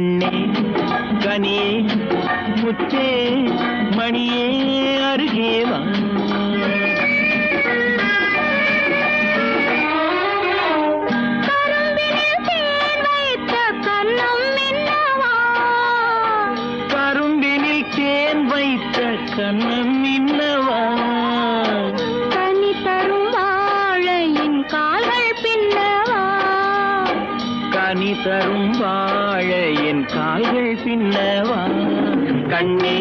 கண்ணே கனியே முத்தே மணியே அருகே வா. கரும்பினில் தேன் வைத்த கண்ணம் இன்னவா, கனி தரும் வாழையின் கால்கள் பின்னவா, கனி தரும் வாழையின் கால்கள் பின்னவா. கண்ணே